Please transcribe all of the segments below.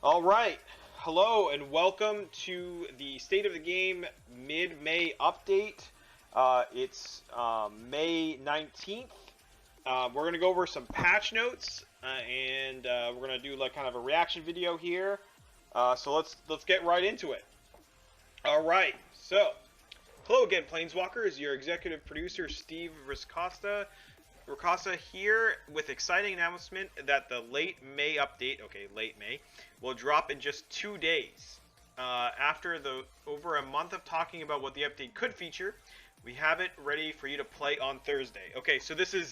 All right. Hello and welcome to the State of the Game mid-May update. It's May 19th. We're going to go over some patch notes and we're going to do like kind of a reaction video here. So let's get right into it. All right. So, hello again, Planeswalkers. Your executive producer, Steve Ricasta here with exciting announcement that the late May update, late May, will drop in just 2 days. After over a month of talking about what the update could feature, we have it ready for you to play on Thursday. Okay, so this is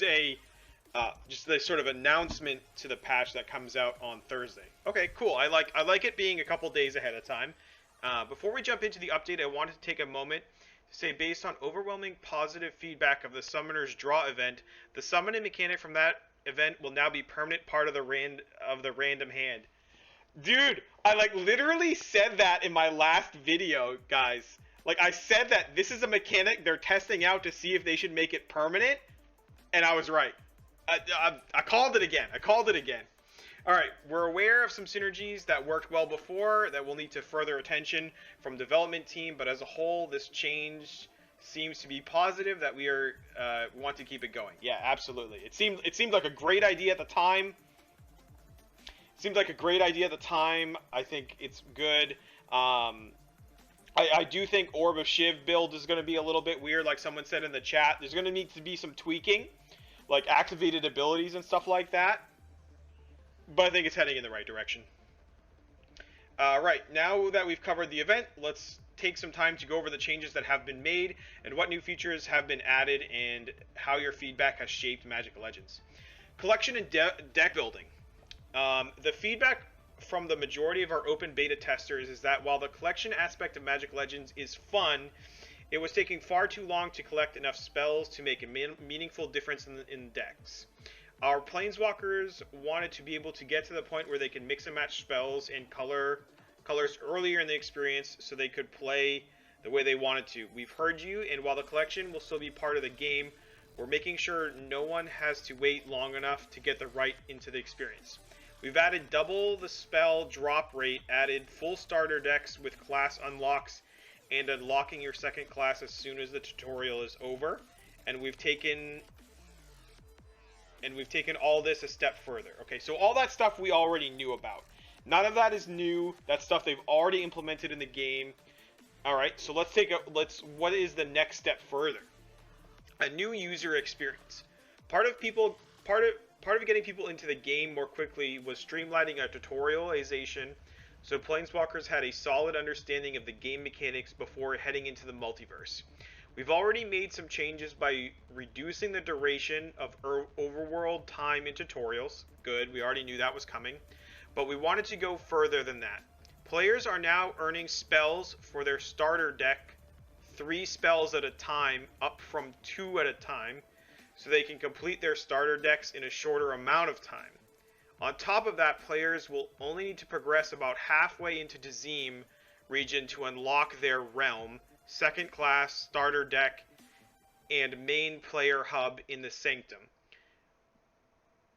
just the sort of announcement to the patch that comes out on Thursday. Okay, cool. I like it being a couple days ahead of time. Before we jump into the update, I wanted to take a moment to say, based on overwhelming positive feedback of the Summoner's Draw event, the summoning mechanic from that event will now be permanent part of the random hand. Dude, I literally said that in my last video, guys. I said that this is a mechanic they're testing out to see if they should make it permanent, and I was right. I called it again. Alright, we're aware of some synergies that worked well before that will need to further attention from development team, but as a whole, this change seems to be positive that we want to keep it going. Yeah, absolutely. It seemed like a great idea at the time. I think it's good. I do think Orb of Shiv build is going to be a little bit weird, like someone said in the chat. There's going to need to be some tweaking, like activated abilities and stuff like that. But I think it's heading in the right direction. Right, now that we've covered the event, let's take some time to go over the changes that have been made and what new features have been added and how your feedback has shaped Magic Legends. Collection and deck building. The feedback from the majority of our open beta testers is that while the collection aspect of Magic Legends is fun, it was taking far too long to collect enough spells to make a meaningful difference in decks. Our Planeswalkers wanted to be able to get to the point where they can mix and match spells and colors earlier in the experience so they could play the way they wanted to. We've heard you, and while the collection will still be part of the game, we're making sure no one has to wait long enough to get the right into the experience. We've added double the spell drop rate, added full starter decks with class unlocks, and unlocking your second class as soon as the tutorial is over, and we've taken all this a step further. Okay, so all that stuff we already knew about. None of that is new. That's stuff they've already implemented in the game. All right, so what is the next step further? A new user experience. Part of getting people into the game more quickly was streamlining a tutorialization, so Planeswalkers had a solid understanding of the game mechanics before heading into the multiverse. We've already made some changes by reducing the duration of overworld time in tutorials. Good, we already knew that was coming. But we wanted to go further than that. Players are now earning spells for their starter deck, 3 spells at a time, up from 2 at a time, so they can complete their starter decks in a shorter amount of time. On top of that, players will only need to progress about halfway into Dazim region to unlock their realm, second class, starter deck, and main player hub in the Sanctum.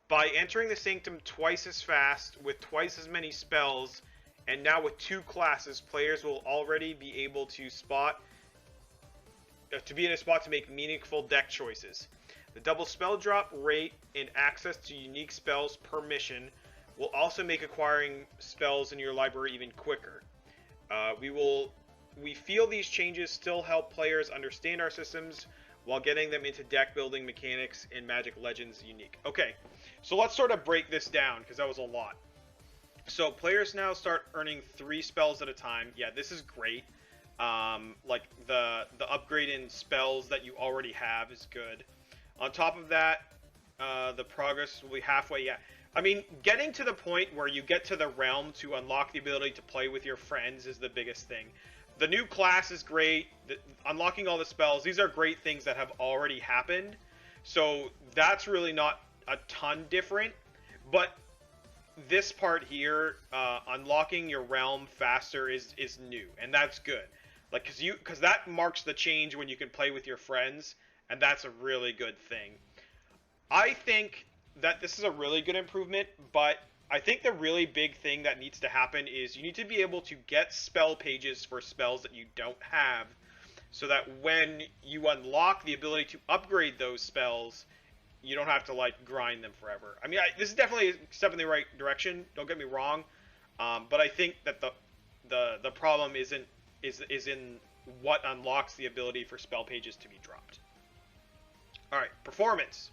By entering the Sanctum twice as fast, with twice as many spells, and now with 2 classes, players will already be able to be in a spot to make meaningful deck choices. The double spell drop rate and access to unique spells per mission will also make acquiring spells in your library even quicker. We feel these changes still help players understand our systems while getting them into deck building mechanics in Magic Legends unique. Okay, so let's sort of break this down because that was a lot. So players now start earning 3 spells at a time. Yeah, this is great. Like the upgrade in spells that you already have is good. On top of that, the progress will be halfway. Yeah, I mean, getting to the point where you get to the realm to unlock the ability to play with your friends is the biggest thing. The new class is great. Unlocking all the spells, these are great things that have already happened. So that's really not a ton different. But this part here, unlocking your realm faster is new, and that's good. Because that marks the change when you can play with your friends, and that's a really good thing. I think that this is a really good improvement, but I think the really big thing that needs to happen is you need to be able to get spell pages for spells that you don't have, so that when you unlock the ability to upgrade those spells, you don't have to like grind them forever. I mean, this is definitely a step in the right direction. Don't get me wrong, but I think that the problem is in what unlocks the ability for spell pages to be dropped. All right, performance.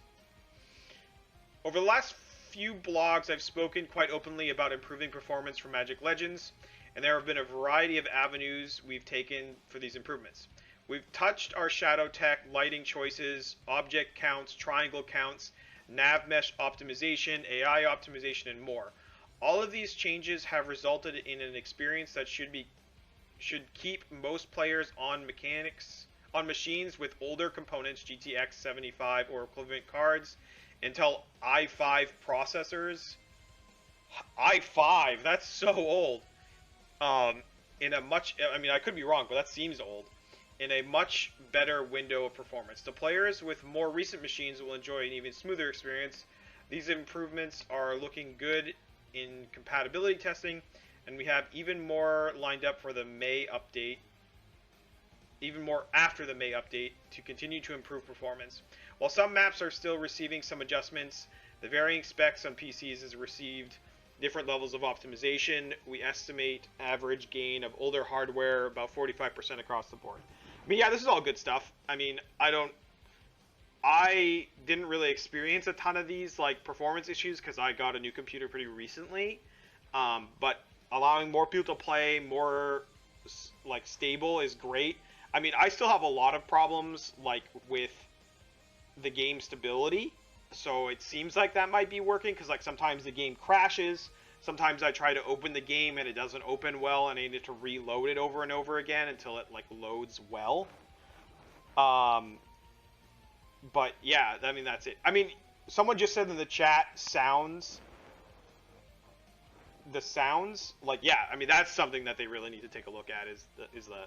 Over the last few blogs, I've spoken quite openly about improving performance for Magic Legends, and there have been a variety of avenues we've taken for these improvements. We've touched our shadow tech, lighting choices, object counts, triangle counts, nav mesh optimization, AI optimization, and more. All of these changes have resulted in an experience that should keep most players on machines with older components, GTX 75 or equivalent cards, Intel i5 processors. i5, that's so old. I mean, I could be wrong, but that seems old. In a much better window of performance. The players with more recent machines will enjoy an even smoother experience. These improvements are looking good in compatibility testing, and we have even more lined up for the May update, even more after the May update, to continue to improve performance. While some maps are still receiving some adjustments, the varying specs on PCs has received different levels of optimization. We estimate average gain of older hardware about 45% across the board. I mean, yeah, this is all good stuff. I mean, I didn't really experience a ton of these like performance issues because I got a new computer pretty recently. But allowing more people to play more like stable is great. I mean, I still have a lot of problems like with the game stability, so it seems like that might be working because like sometimes the game crashes. Sometimes I try to open the game and it doesn't open well, and I need to reload it over and over again until it like loads well. But yeah, I mean that's it. I mean, someone just said in the chat, sounds. The sounds, like, yeah, I mean that's something that they really need to take a look at. Is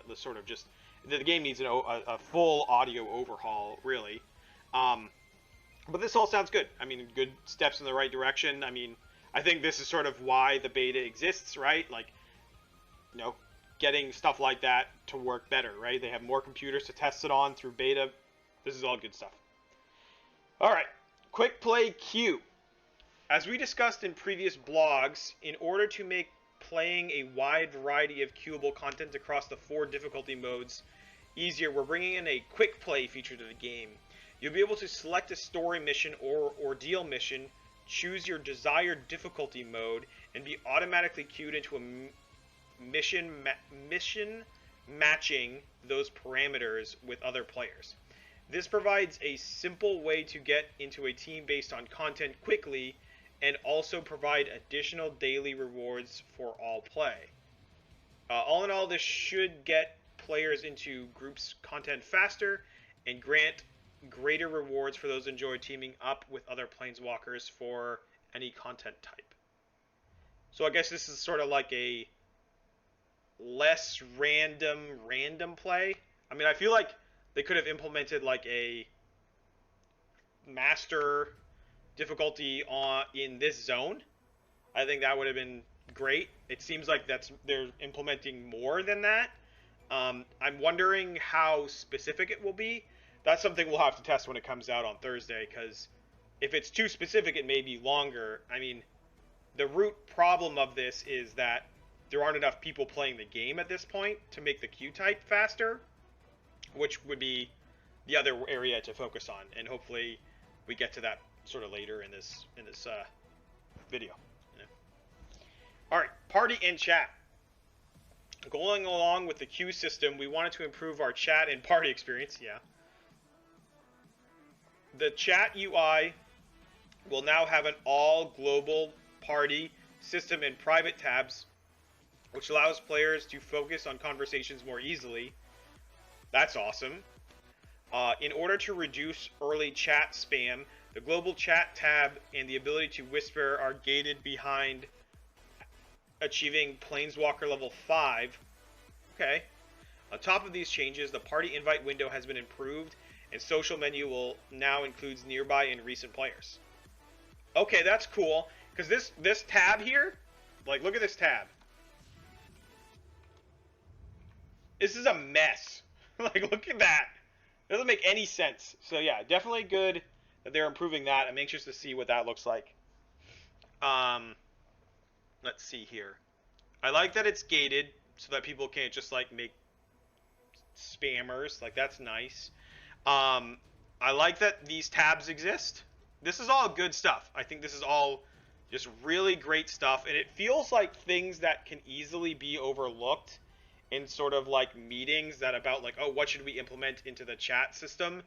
the sort of just the game needs a full audio overhaul, really. But this all sounds good. I mean, good steps in the right direction. I mean, I think this is sort of why the beta exists, right? Like, you know, getting stuff like that to work better, right? They have more computers to test it on through beta. This is all good stuff. All right, Quickplay Q. As we discussed in previous blogs, in order to make playing a wide variety of queuable content across the 4 difficulty modes easier, we're bringing in a quick play feature to the game. You'll be able to select a story mission or ordeal mission, choose your desired difficulty mode, and be automatically queued into a mission matching those parameters with other players. This provides a simple way to get into a team based on content quickly, and also provide additional daily rewards for all play. All in all, this should get players into groups content faster and grant greater rewards for those who enjoy teaming up with other planeswalkers for any content type. So I guess this is sort of like a less random play. I mean, I feel like they could have implemented like a master difficulty in this zone. I think that would have been great. It seems like they're implementing more than that. I'm wondering how specific it will be. That's something we'll have to test when it comes out on Thursday, because if it's too specific, it may be longer. I mean, the root problem of this is that there aren't enough people playing the game at this point to make the queue type faster, which would be the other area to focus on, and hopefully we get to that sort of later in this video. Yeah. All right, party and chat. Going along with the queue system, we wanted to improve our chat and party experience. Yeah. The chat UI will now have an all global party system and private tabs, which allows players to focus on conversations more easily. That's awesome. In order to reduce early chat spam, the global chat tab and the ability to whisper are gated behind achieving Planeswalker level 5. Okay. On top of these changes, the party invite window has been improved, and social menu will now include nearby and recent players. Okay, that's cool, Because this tab here, like, look at this tab. This is a mess. Like, look at that. It doesn't make any sense. So, yeah, definitely good that they're improving that. I'm anxious to see what that looks like. Let's see here. I like that it's gated so that people can't just, like, make spammers. Like, that's nice. I like that these tabs exist. This is all good stuff. I think this is all just really great stuff. And it feels like things that can easily be overlooked in sort of like meetings that about like, oh, what should we implement into the chat system?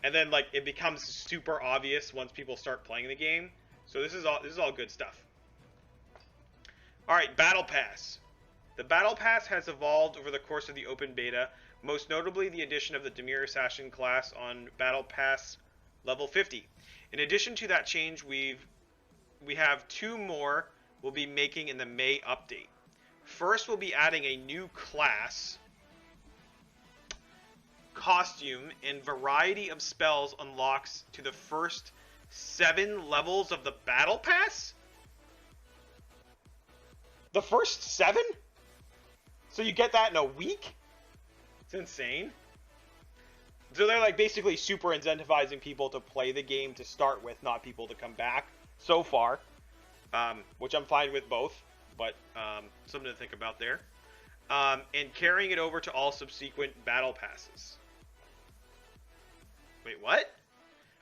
And then like it becomes super obvious once people start playing the game. So this is all good stuff. All right, Battle Pass. The Battle Pass has evolved over the course of the open beta, most notably the addition of the Dimir Assassin class on Battle Pass level 50. In addition to that change, we have 2 more we'll be making in the May update. First, we'll be adding a new class, costume, and variety of spells unlocks to the first 7 levels of the Battle Pass? The first 7? So you get that in a week? It's insane. So they're like basically super incentivizing people to play the game to start with, not people to come back so far. Which I'm fine with both, but something to think about there. And carrying it over to all subsequent battle passes. Wait, what?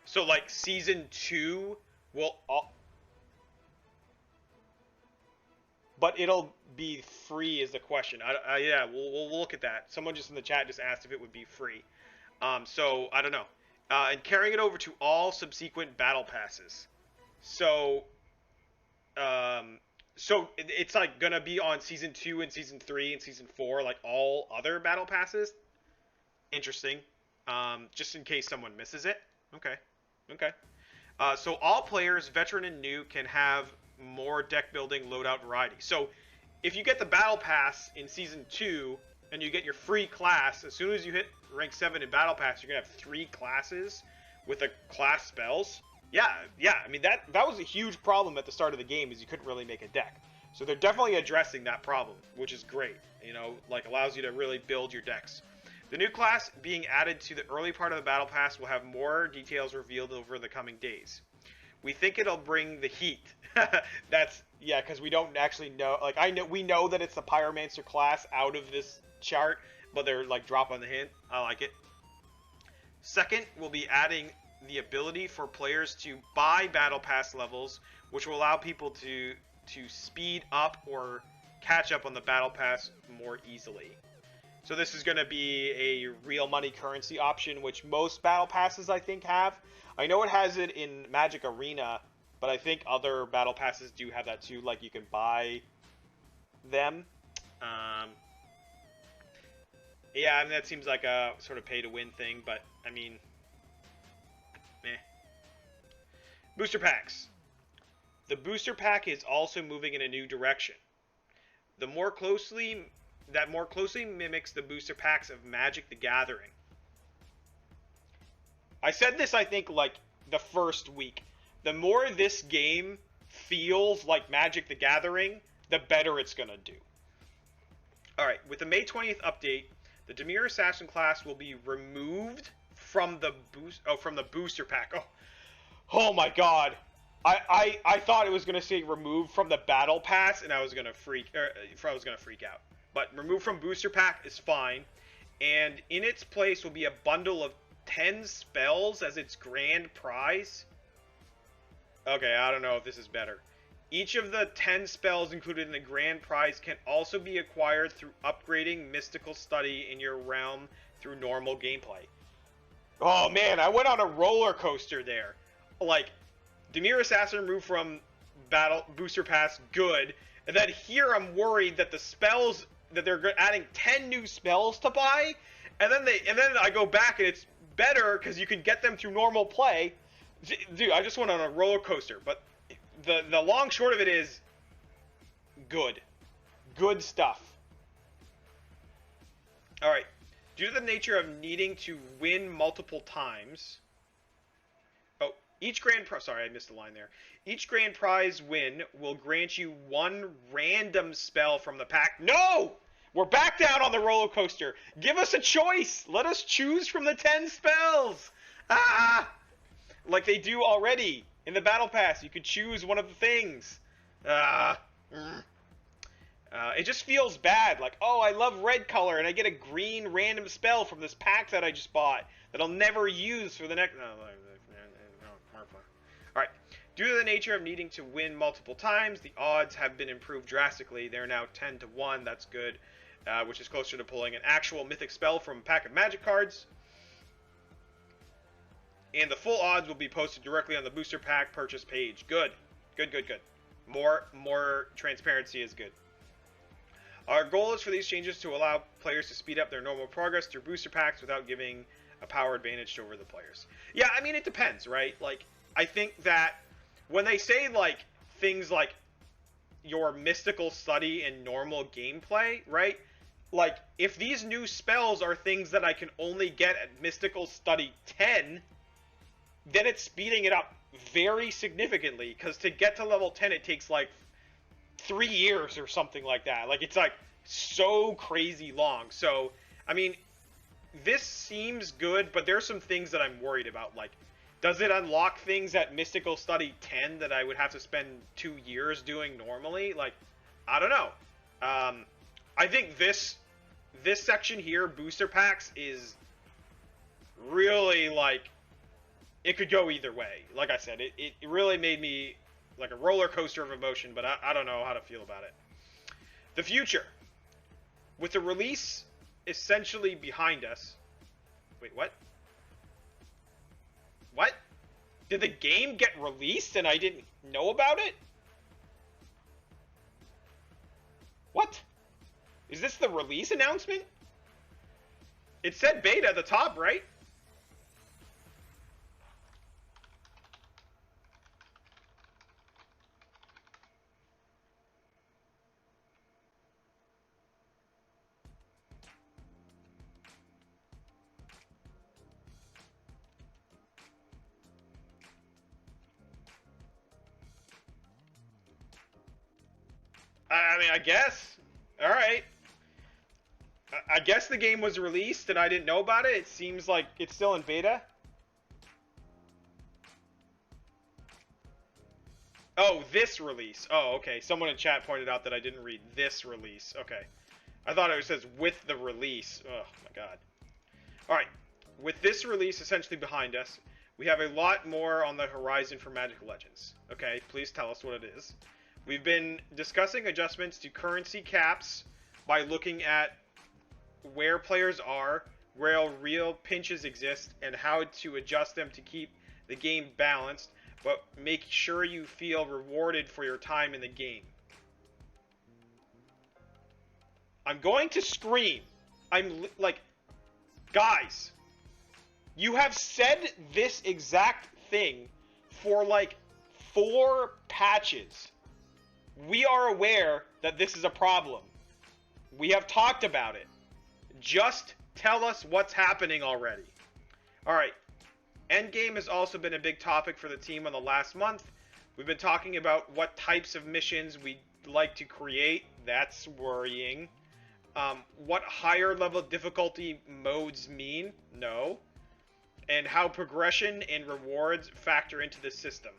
So like season 2 will all... But it'll be free is the question. Yeah, we'll look at that. Someone just in the chat just asked if it would be free. So, I don't know. And carrying it over to all subsequent battle passes. So it's like gonna be on season 2 and season 3 and season 4, like all other battle passes. Interesting. Just in case someone misses it. Okay. So all players, veteran and new, can have more deck building loadout variety. So if you get the battle pass in season 2 and you get your free class, as soon as you hit rank 7 in battle pass, you're gonna have 3 classes with the class spells. Yeah. I mean, that was a huge problem at the start of the game, is you couldn't really make a deck. So they're definitely addressing that problem, which is great. You know, like allows you to really build your decks. The new class being added to the early part of the battle pass will have more details revealed over the coming days. We think it'll bring the heat. Yeah, because we don't actually know. Like we know that it's the Pyromancer class out of this chart, but they're like dropping the hint. I like it. Second, we'll be adding the ability for players to buy battle pass levels, which will allow people to speed up or catch up on the battle pass more easily. So this is going to be a real money currency option, which most battle passes I think have. I know it has it in Magic Arena, but I think other battle passes do have that too. Like you can buy them. Yeah, I mean that seems like a sort of pay to win thing, but I mean, meh. Booster packs. The booster pack is also moving in a new direction. That more closely mimics the booster packs of Magic the Gathering. I said this, I think, like the first week. The more this game feels like Magic the Gathering, the better it's going to do. Alright, with the May 20th update, the Dimir Assassin class will be removed from the booster pack. Oh my god. I thought it was going to say removed from the battle pass, and I was going to freak out. But removed from booster pack is fine. And in its place will be a bundle of 10 spells as its grand prize. Okay, I don't know if this is better. Each of the 10 spells included in the grand prize can also be acquired through upgrading Mystical Study in your realm through normal gameplay. Oh man, I went on a roller coaster there. Like, Dimir Assassin removed from Battle Booster Pass, good. And then here I'm worried that the spells, that they're adding 10 new spells to buy, and then I go back and it's better because you can get them through normal play. Dude, I just went on a roller coaster, but the long short of it is good stuff. All right, due to the nature of needing to win multiple times. Each grand prize, sorry, I missed a line there. Each grand prize win will grant you one random spell from the pack. No! We're back down on the roller coaster. Give us a choice. Let us choose from the 10 spells. Ah! Like they do already in the Battle Pass. You could choose one of the things. It just feels bad. Like, oh, I love red color, and I get a green random spell from this pack that I just bought that I'll never use for the next... Alright. Due to the nature of needing to win multiple times, the odds have been improved drastically. They're now 10 to 1. That's good. Which is closer to pulling an actual mythic spell from a pack of magic cards. And the full odds will be posted directly on the booster pack purchase page. Good. Good, good, good. More transparency is good. Our goal is for these changes to allow players to speed up their normal progress through booster packs without giving a power advantage over the players. Yeah, I mean, it depends, right? Like, I think that when they say, like, things like your mystical study and normal gameplay, right? Like, if these new spells are things that I can only get at Mystical Study 10, then it's speeding it up very significantly, because to get to level 10, it takes, like, 3 years or something like that. Like, it's, like, so crazy long. So, I mean, this seems good, but there's some things that I'm worried about. Like, does it unlock things at Mystical Study 10 that I would have to spend 2 years doing normally? Like, I don't know. I think this section here, Booster Packs, is really, like, it could go either way. Like I said, it really made me like a roller coaster of emotion, but I don't know how to feel about it. The future. With the release essentially behind us... Wait, what? What? Did the game get released and I didn't know about it? What? Is this the release announcement? It said beta at the top, right? I mean, I guess. Alright. I guess the game was released and I didn't know about it. It seems like it's still in beta. Oh, this release. Oh, okay. Someone in chat pointed out that I didn't read this release. Okay. I thought it says with the release. Oh, my God. Alright. With this release essentially behind us, we have a lot more on the horizon for Magic Legends. Okay, please tell us what it is. We've been discussing adjustments to currency caps by looking at where players are, where real pinches exist, and how to adjust them to keep the game balanced, but make sure you feel rewarded for your time in the game. I'm going to scream. I'm like, guys, you have said this exact thing for like 4 patches. We are aware that this is a problem. We have talked about it. Just tell us what's happening already. Alright. Endgame has also been a big topic for the team in the last month. We've been talking about what types of missions we'd like to create. That's worrying. What higher level difficulty modes mean? No. And how progression and rewards factor into the system.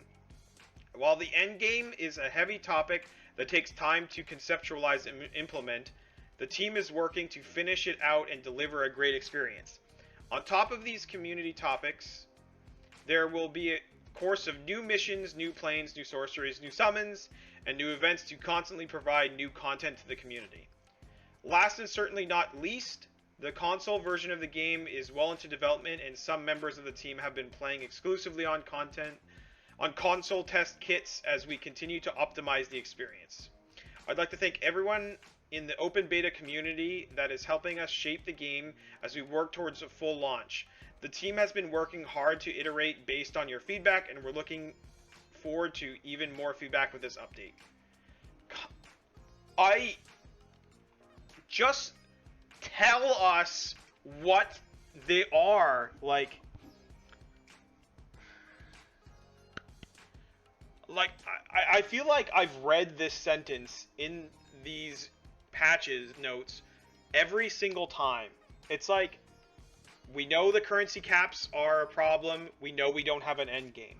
While the endgame is a heavy topic that takes time to conceptualize and implement, the team is working to finish it out and deliver a great experience. On top of these community topics, there will be a course of new missions, new planes, new sorceries, new summons, and new events to constantly provide new content to the community. Last and certainly not least, the console version of the game is well into development, and some members of the team have been playing exclusively on console test kits as we continue to optimize the experience. I'd like to thank everyone in the open beta community that is helping us shape the game as we work towards a full launch. The team has been working hard to iterate based on your feedback, and we're looking forward to even more feedback with this update. Just tell us what they are. Like, Like, I feel like I've read this sentence in these patches notes every single time. It's like, we know the currency caps are a problem. We know we don't have an end game.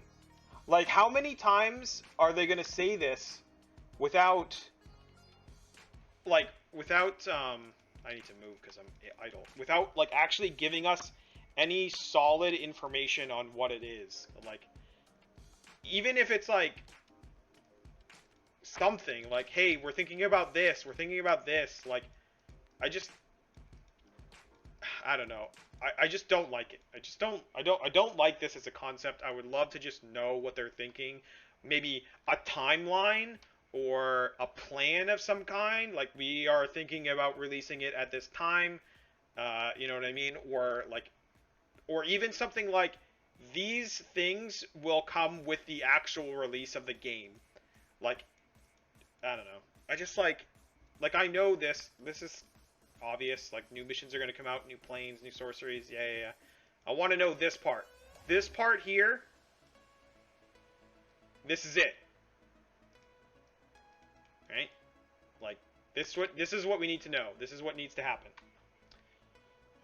Like, how many times are they going to say this without, like, I need to move because I'm idle. Without, like, actually giving us any solid information on what it is. Like, even if it's, like, something, like, hey, we're thinking about this, like, I don't know. I just don't like it. I don't like this as a concept. I would love to just know what they're thinking. Maybe a timeline or a plan of some kind. Like, we are thinking about releasing it at this time. You know what I mean? Or, like, or even something like, these things will come with the actual release of the game. Like, I don't know. I just like I know this is obvious. Like, new missions are going to come out, new planes, new sorceries. Yeah. I want to know this part. This part here. This is it. Right? Like, this is what we need to know. This is what needs to happen.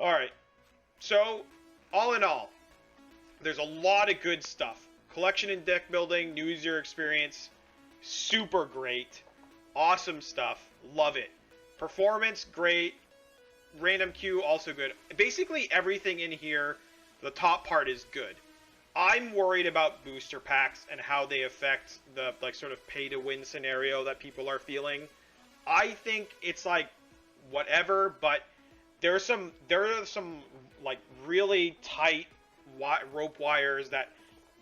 Alright. So, all in all, there's a lot of good stuff. Collection and deck building, new user experience, super great. Awesome stuff. Love it. Performance, great. Random queue, also good. Basically, everything in here, the top part is good. I'm worried about booster packs and how they affect the, like, sort of pay-to-win scenario that people are feeling. I think it's, like, whatever, but there are some, like, really tight rope wires that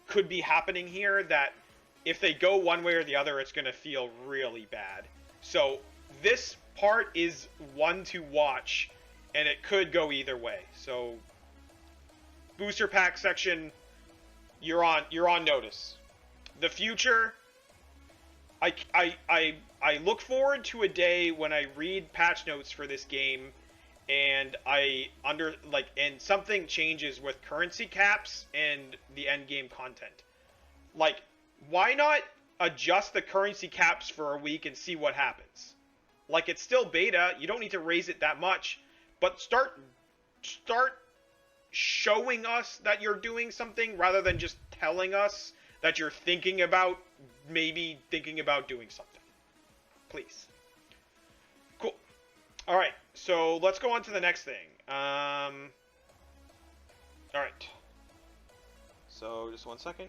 could be happening here that, if they go one way or the other, it's going to feel really bad. So, this part is one to watch, and it could go either way. So, booster pack section, you're on notice. The future, I look forward to a day when I read patch notes for this game, and and something changes with currency caps and the end game content. Like, why not adjust the currency caps for a week and see what happens? Like, it's still beta. You don't need to raise it that much. But start showing us that you're doing something rather than just telling us that you're maybe thinking about doing something. Please. Cool. Alright, so let's go on to the next thing. Alright. So, just one second.